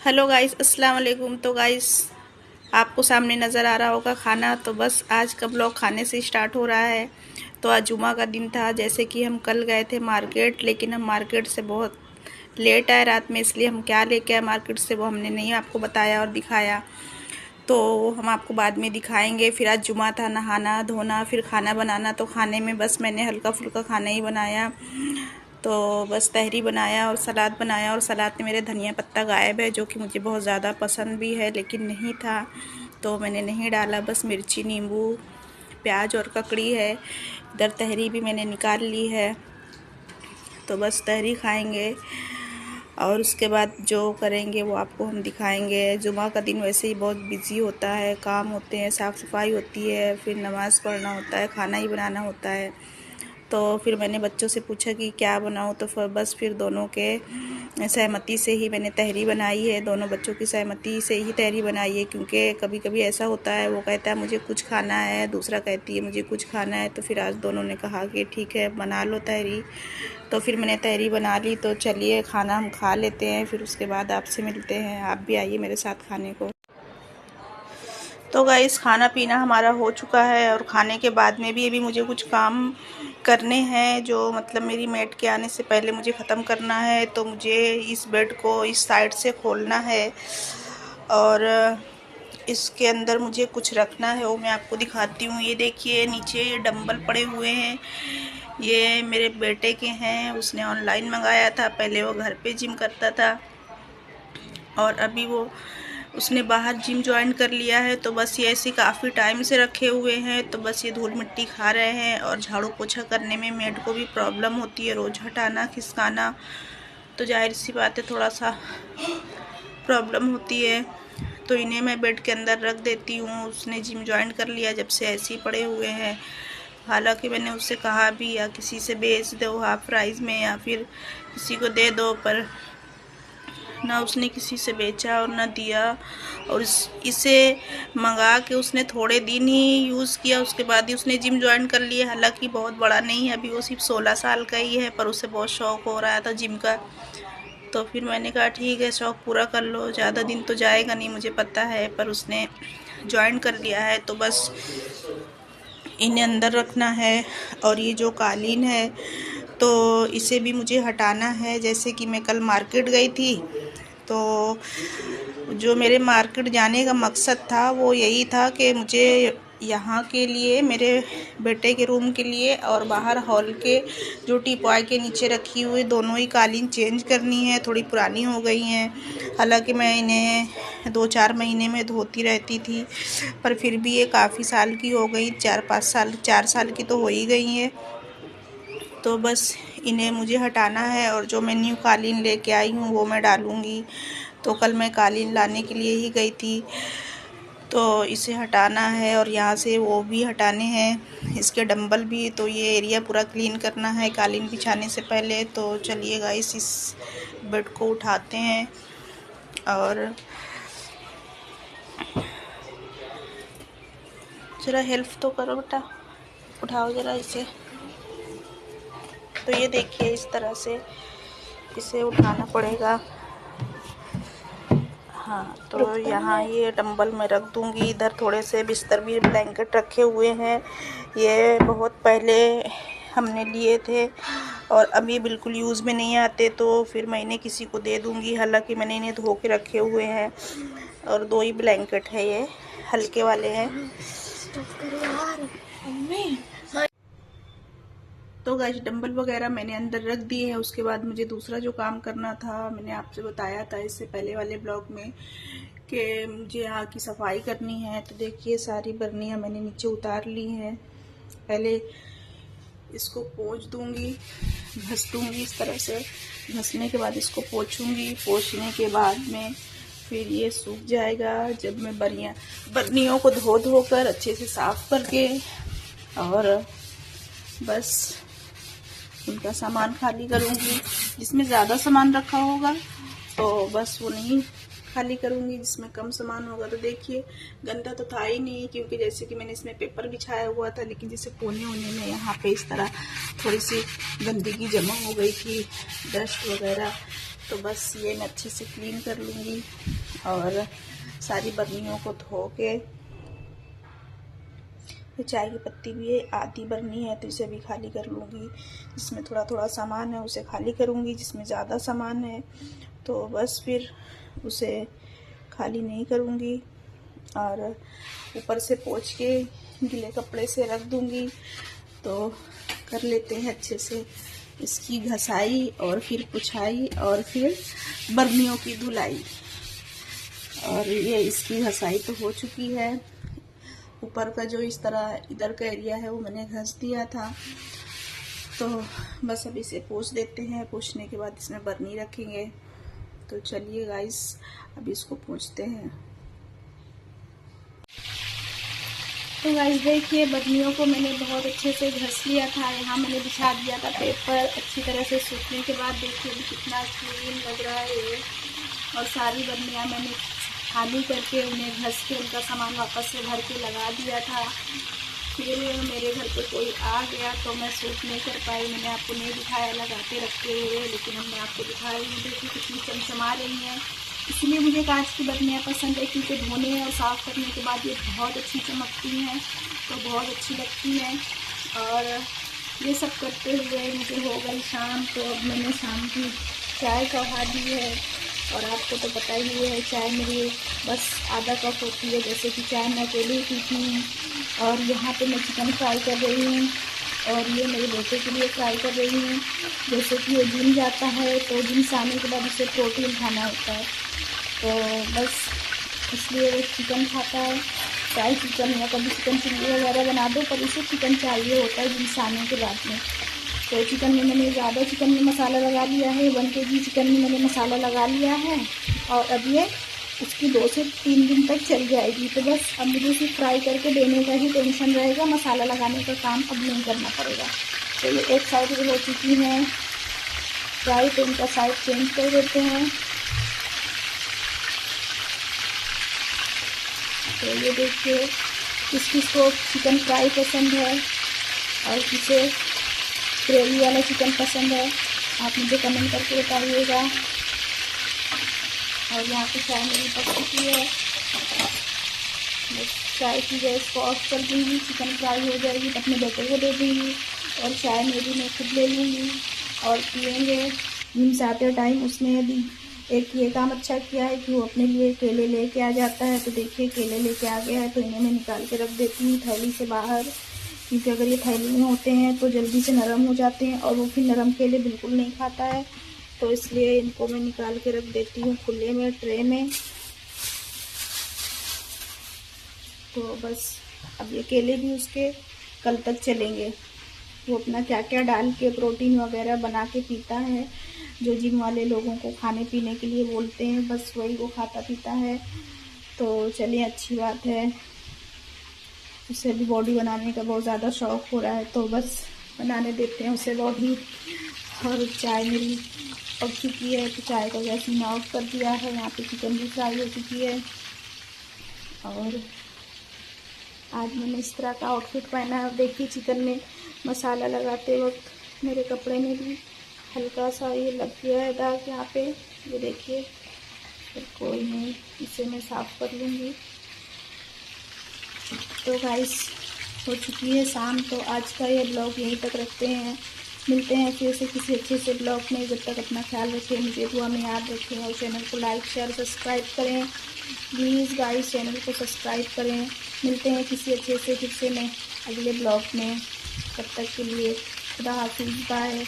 Hello guys, अस्सलाम वालेकुम। तो गाइस, आपको सामने नज़र आ रहा होगा खाना। तो बस आज का ब्लॉग खाने से स्टार्ट हो रहा है। तो आज जुमा का दिन था। जैसे कि हम कल गए थे मार्केट, लेकिन हम मार्केट से बहुत लेट आए रात में, इसलिए हम क्या लेके आए मार्केट से वो हमने नहीं आपको बताया और दिखाया। तो हम आपको बाद में दिखाएंगे। फिर आज जुमा था, नहाना धोना फिर खाना बनाना। तो खाने में बस मैंने हल्का फुल्का खाना ही बनाया। तो बस तहरी बनाया और सलाद बनाया। और सलाद में मेरे धनिया पत्ता गायब है, जो कि मुझे बहुत ज़्यादा पसंद भी है, लेकिन नहीं था तो मैंने नहीं डाला। बस मिर्ची, नींबू, प्याज और ककड़ी है। इधर तहरी भी मैंने निकाल ली है। तो बस तहरी खाएंगे और उसके बाद जो करेंगे वो आपको हम दिखाएंगे। जुमा का दिन वैसे ही बहुत बिजी होता है, काम होते हैं, साफ़ सफाई होती है, फिर नमाज़ पढ़ना होता है, खाना ही बनाना होता है। तो फिर मैंने बच्चों से पूछा कि क्या बनाऊँ, तो फिर दोनों के सहमति से ही मैंने तहरी बनाई है। दोनों बच्चों की सहमति से ही तहरी बनाई है, क्योंकि कभी कभी ऐसा होता है, वो कहता है मुझे कुछ खाना है, दूसरा कहती है मुझे कुछ खाना है। तो फिर आज दोनों ने कहा कि ठीक है बना लो तहरी। तो फिर मैंने तहरी बना ली। तो चलिए खाना हम खा लेते हैं, फिर उसके बाद आपसे मिलते हैं। आप भी आइए मेरे साथ खाने को। तो गाइस, खाना पीना हमारा हो चुका है और खाने के बाद में भी अभी मुझे कुछ काम करने हैं, जो मतलब मेरी मेट के आने से पहले मुझे ख़त्म करना है। तो मुझे इस बेड को इस साइड से खोलना है और इसके अंदर मुझे कुछ रखना है, वो मैं आपको दिखाती हूँ। ये देखिए नीचे ये डंबल पड़े हुए हैं, ये मेरे बेटे के हैं। उसने ऑनलाइन मंगाया था। पहले वो घर पे जिम करता था और अभी वो उसने बाहर जिम ज्वाइन कर लिया है। तो बस ये ऐसे काफ़ी टाइम से रखे हुए हैं। तो बस ये धूल मिट्टी खा रहे हैं और झाड़ू पोछा करने में मेड को भी प्रॉब्लम होती है, रोज़ हटाना खिसकाना। तो जाहिर सी बात है, थोड़ा सा प्रॉब्लम होती है। तो इन्हें मैं बेड के अंदर रख देती हूँ। उसने जिम ज्वाइन कर लिया, जब से ऐसे ही पड़े हुए हैं। हालांकि मैंने उससे कहा भी या किसी से बेच दो हाफ प्राइस में या फिर किसी को दे दो, पर ना उसने किसी से बेचा और ना दिया। और इसे मंगा के उसने थोड़े दिन ही यूज़ किया, उसके बाद ही उसने जिम ज्वाइन कर लिया। हालांकि बहुत बड़ा नहीं है, अभी वो सिर्फ 16 साल का ही है, पर उसे बहुत शौक़ हो रहा था जिम का। तो फिर मैंने कहा ठीक है, शौक़ पूरा कर लो, ज़्यादा दिन तो जाएगा नहीं मुझे पता है, पर उसने ज्वाइन कर लिया है। तो बस इन्हें अंदर रखना है। और ये जो कालीन है तो इसे भी मुझे हटाना है। जैसे कि मैं कल मार्केट गई थी, तो जो मेरे मार्केट जाने का मकसद था वो यही था कि मुझे यहाँ के लिए, मेरे बेटे के रूम के लिए और बाहर हॉल के जो टीपॉय के नीचे रखी हुई दोनों ही कालीन चेंज करनी है। थोड़ी पुरानी हो गई हैं। हालांकि मैं इन्हें 2-4 महीने में धोती रहती थी, पर फिर भी ये काफ़ी साल की हो गई, 4 साल की तो हो ही गई हैं। तो बस इन्हें मुझे हटाना है और जो मैं न्यू कालीन लेके आई हूँ वो मैं डालूँगी। तो कल मैं कालीन लाने के लिए ही गई थी। तो इसे हटाना है और यहाँ से वो भी हटाने हैं, इसके डंबल भी। तो ये एरिया पूरा क्लीन करना है कालीन बिछाने से पहले। तो चलिए गाइस, इस बेड को उठाते हैं और ज़रा हेल्प तो करो बेटा, उठाओ ज़रा इसे। तो ये देखिए, इस तरह से इसे उठाना पड़ेगा। हाँ, तो यहाँ ये डंबल मैं रख दूँगी। इधर थोड़े से बिस्तर भी, ब्लैंकेट रखे हुए हैं। ये बहुत पहले हमने लिए थे और अभी बिल्कुल यूज़ में नहीं आते, तो फिर मैं इन्हें किसी को दे दूँगी। हालांकि मैंने इन्हें धो के रखे हुए हैं और 2 ही ब्लैंकेट है, ये हल्के वाले हैं। तो गाइस, डंबल वगैरह मैंने अंदर रख दिए हैं। उसके बाद मुझे दूसरा जो काम करना था, मैंने आपसे बताया था इससे पहले वाले ब्लॉग में कि मुझे यहाँ की सफाई करनी है। तो देखिए, सारी बर्नियाँ मैंने नीचे उतार ली हैं। पहले इसको पोंछ दूँगी, घस दूँगी इस तरह से। घसने के बाद इसको पोंछूँगी। पोंछने के बाद में फिर ये सूख जाएगा। जब मैं बर्नियों को धो कर अच्छे से साफ़ करके और बस उनका सामान खाली करूँगी। जिसमें ज़्यादा सामान रखा होगा तो बस वो नहीं खाली करूँगी, जिसमें कम सामान होगा। तो देखिए, गंदा तो था ही नहीं, क्योंकि जैसे कि मैंने इसमें पेपर बिछाया हुआ था, लेकिन जैसे कोने होने में यहाँ पे इस तरह थोड़ी सी गंदगी जमा हो गई थी, डस्ट वगैरह। तो बस ये मैं अच्छे से क्लीन कर लूँगी और सारी बर्नियों को धो के, चाय की पत्ती भी आधी बर्नी है तो इसे भी खाली कर लूँगी। जिसमें थोड़ा थोड़ा सामान है उसे खाली करूँगी, जिसमें ज़्यादा सामान है तो बस फिर उसे खाली नहीं करूँगी और ऊपर से पोंछ के गीले कपड़े से रख दूँगी। तो कर लेते हैं अच्छे से इसकी घसाई और फिर पुछाई और फिर बर्नियों की धुलाई। और ये इसकी घसाई तो हो चुकी है। ऊपर का जो इस तरह इधर का एरिया है वो मैंने घस दिया था। तो बस अब इसे पोंछ देते हैं। पोंछने के बाद इसमें बर्नी रखेंगे। तो चलिए गाइस अब इसको पोंछते हैं। तो गाइस देखिए बर्नियों को मैंने बहुत अच्छे से घस लिया था। यहाँ मैंने बिछा दिया था पेपर। अच्छी तरह से सूखने के बाद देखिए अभी कितना क्लीन लग रहा है ये। और सारी बर्नियाँ मैंने खाली करके उन्हें घस के उनका सामान वापस से भर के लगा दिया था। फिर मेरे घर पे कोई आ गया तो मैं सूट नहीं कर पाई। मैंने आपको नहीं दिखाया लगाते रखते हुए, लेकिन हमने आपको दिखाया ही। देखिए कितनी चमचमा रही हैं। इसलिए मुझे कांच की बर्नियाँ पसंद है क्योंकि धोने और साफ़ करने के बाद ये बहुत अच्छी चमकती हैं, तो बहुत अच्छी लगती हैं। और ये सब करते हुए मुझे हो गई शाम। तो अब मैंने शाम की चाय चढ़ा दी है। और आपको तो पता ही है चाय मेरी बस आधा कप होती है, जैसे कि चाय मैं अकेले ही पीती हूँ। और यहाँ पे मैं चिकन फ्राई कर रही हूँ और ये मेरे बेटे के लिए फ्राई कर रही हूँ। जैसे कि ये जिम जाता है तो जिम से आने के बाद उसे प्रोटीन खाना होता है, तो बस इसलिए वो चिकन खाता है। चाहे चिकन या कभी चिकन चिल्ली वगैरह बना दो, पर इसे चिकन चाहिए होता है जिम से आने के बाद में। तो चिकन में मैंने ज़्यादा चिकन में मसाला लगा लिया है। 1 kg चिकन में मैंने मसाला लगा लिया है और अब ये उसकी 2 से 3 दिन तक चल जाएगी। तो बस अब मुझे इसे फ्राई करके देने का ही टेंशन रहेगा। मसाला लगाने का काम अब नहीं करना पड़ेगा। तो ये एक साइड हो चुकी है फ्राई, तो इनका साइड चेंज कर देते हैं। तो ये देखिए किस किस को चिकन फ्राई पसंद है और किसे ग्रेवी वाला चिकन पसंद है, आप मुझे कमेंट करके बताइएगा। और यहाँ पे चाय मेरी पक चुकी है। बस चाय की गैस को ऑफ कर दूँगी। चिकन फ्राई हो जाएगी तो अपने बेटे को दे दूँगी और चाय मेरी मैं खुद ले लूँगी और पिएंगे। जिम से आते टाइम उसने अभी एक ये काम अच्छा किया है कि वो अपने लिए केले लेके आ जाता है। तो देखिए केले लेके आ गया है, तो इन्हें मैं निकाल के रख देती हूँ थैली से बाहर, क्योंकि अगर ये थैली में होते हैं तो जल्दी से नरम हो जाते हैं और वो फिर नरम केले बिल्कुल नहीं खाता है। तो इसलिए इनको मैं निकाल के रख देती हूँ खुले में ट्रे में। तो बस अब ये केले भी उसके कल तक चलेंगे। वो अपना क्या क्या डाल के प्रोटीन वगैरह बना के पीता है, जो जिम वाले लोगों को खाने पीने के लिए बोलते हैं, बस वही वो खाता पीता है। तो चलिए अच्छी बात है। उसे भी बॉडी बनाने का बहुत ज़्यादा शौक़ हो रहा है, तो बस बनाने देते हैं उसे बॉडी। और चाय मेरी पक चुकी है तो चाय का गैस मैंने ऑफ कर दिया है। यहाँ पे चिकन भी फ्राई हो चुकी है। और आज मैंने इस तरह का आउटफिट पहना है। देखिए चिकन में मसाला लगाते वक्त मेरे कपड़े में भी हल्का सा ये लग गया है दाग यहाँ पे, ये देखिए। फिर कोई नहीं, इसे मैं साफ़ कर लूँगी। तो गाइस हो चुकी है शाम, तो आज का ये ब्लॉग यहीं तक रखते हैं। मिलते हैं फिर से किसी अच्छे से ब्लॉग में। जब तक अपना ख्याल रखें, मुझे दुआ में याद रखें और चैनल को लाइक शेयर सब्सक्राइब करें। प्लीज़ गाइस चैनल को सब्सक्राइब करें। मिलते हैं किसी अच्छे से फिर से मैं अगले ब्लॉग में। तब तक के लिए खुदा हाफिज़, बाय।